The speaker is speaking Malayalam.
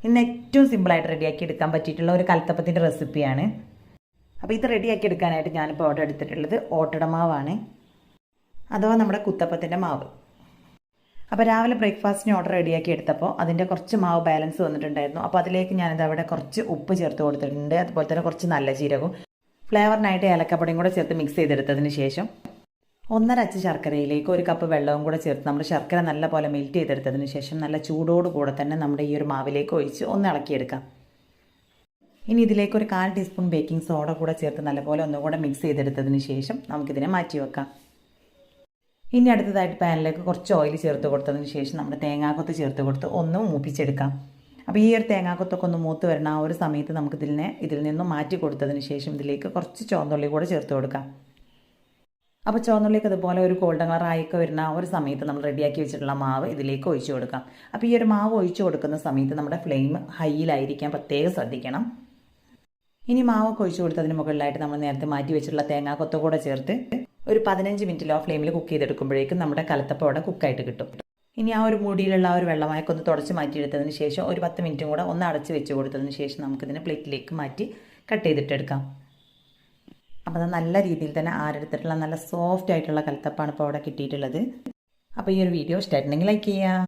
ഇന്ന് ഏറ്റവും സിമ്പിളായിട്ട് റെഡിയാക്കി എടുക്കാൻ പറ്റിയിട്ടുള്ള ഒരു കലത്തപ്പത്തിൻ്റെ റെസിപ്പിയാണ്. അപ്പോൾ ഇത് റെഡിയാക്കി എടുക്കാനായിട്ട് ഞാനിപ്പോൾ ഓർഡർ എടുത്തിട്ടുള്ളത് ഓട്ടട മാവാണ്, അഥവാ നമ്മുടെ കുത്തപ്പത്തിൻ്റെ മാവ്. അപ്പോൾ രാവിലെ ബ്രേക്ക്ഫാസ്റ്റിന് ഓർഡർ റെഡിയാക്കി എടുത്തപ്പോൾ അതിൻ്റെ കുറച്ച് മാവ് ബാലൻസ് വന്നിട്ടുണ്ടായിരുന്നു. അപ്പോൾ അതിലേക്ക് ഞാനിത് അവിടെ കുറച്ച് ഉപ്പ് ചേർത്ത് കൊടുത്തിട്ടുണ്ട്. അതുപോലെ തന്നെ കുറച്ച് നല്ല ജീരകവും ഫ്ലേവറിനായിട്ട് ഏലക്കപ്പൊടിയും കൂടെ ചേർത്ത് മിക്സ് ചെയ്തെടുത്തതിന് ശേഷം 1.5 അച്ച് ശർക്കരയിലേക്ക് 1 കപ്പ് വെള്ളവും കൂടെ ചേർത്ത് നമ്മൾ ശർക്കര നല്ല പോലെ മെൽറ്റ് ചെയ്തെടുത്തതിന് ശേഷം നല്ല ചൂടോട് കൂടെ തന്നെ നമ്മുടെ ഈ ഒരു മാവിലേക്ക് ഒഴിച്ച് ഒന്ന് ഇളക്കിയെടുക്കാം. ഇനി ഇതിലേക്ക് 1/4 ടീസ്പൂൺ ബേക്കിംഗ് സോഡ കൂടെ ചേർത്ത് നല്ലപോലെ ഒന്നുകൂടെ മിക്സ് ചെയ്തെടുത്തതിന് ശേഷം നമുക്കിതിനെ മാറ്റി വെക്കാം. ഇനി അടുത്തതായിട്ട് പാനിലേക്ക് കുറച്ച് ഓയിൽ ചേർത്ത് കൊടുത്തതിന് ശേഷം നമ്മുടെ തേങ്ങാക്കൊത്ത് ചേർത്ത് കൊടുത്ത് ഒന്ന് മൂപ്പിച്ചെടുക്കാം. അപ്പോൾ ഈ ഒരു തേങ്ങാക്കൊത്തൊക്കെ ഒന്ന് മൂത്ത് വരുന്ന ആ ഒരു സമയത്ത് ഇതിൽ നിന്നും മാറ്റി കൊടുത്തതിന് ശേഷം ഇതിലേക്ക് കുറച്ച് ചുവന്നുള്ളി കൂടെ ചേർത്ത് കൊടുക്കാം. അപ്പോൾ ചുവന്നുള്ളിക്ക് അതുപോലെ ഒരു ഗോൾഡൻ കളർ ആയിക്കെ വരുന്ന ആ ഒരു സമയത്ത് നമ്മൾ റെഡിയാക്കി വെച്ചിട്ടുള്ള മാവ് ഇതിലേക്ക് ഒഴിച്ചു കൊടുക്കാം. അപ്പോൾ ഈ ഒരു മാവ് ഒഴിച്ചു കൊടുക്കുന്ന സമയത്ത് നമ്മുടെ ഫ്ലെയിം ഹൈയിലായിരിക്കാൻ പ്രത്യേകം ശ്രദ്ധിക്കണം. ഇനി മാവൊക്കെ ഒഴിച്ചു കൊടുത്തതിന് മുകളിലായിട്ട് നമ്മൾ നേരത്തെ മാറ്റി വെച്ചിട്ടുള്ള തേങ്ങാക്കൊത്ത് കൂടെ ചേർത്ത് ഒരു 15 മിനിറ്റ് ലോ ഫ്ലെയിമിൽ കുക്ക് ചെയ്തെടുക്കുമ്പോഴേക്കും നമ്മുടെ കലത്തപ്പം അവിടെ കുക്കായിട്ട് കിട്ടും. ഇനി ആ ഒരു മൂടിയിലുള്ള ആ ഒരു വെള്ളമായൊക്കെ ഒന്ന് തുടച്ച് മാറ്റിയെടുത്തതിന് ശേഷം ഒരു 10 മിനിറ്റും കൂടെ ഒന്ന് അടച്ച് വെച്ച് കൊടുത്തതിന് ശേഷം നമുക്കിതിനെ പ്ലേറ്റിലേക്ക് മാറ്റി കട്ട് ചെയ്തിട്ടെടുക്കാം. അപ്പോൾ അത് നല്ല രീതിയിൽ തന്നെ ആരെടുത്തിട്ടുള്ള നല്ല സോഫ്റ്റ് ആയിട്ടുള്ള കലത്തപ്പാണ് ഇപ്പോൾ അവിടെ കിട്ടിയിട്ടുള്ളത്. അപ്പോൾ ഈ ഒരു വീഡിയോ ഇഷ്ടമായിട്ടുണ്ടെങ്കിൽ ലൈക്ക് ചെയ്യുക.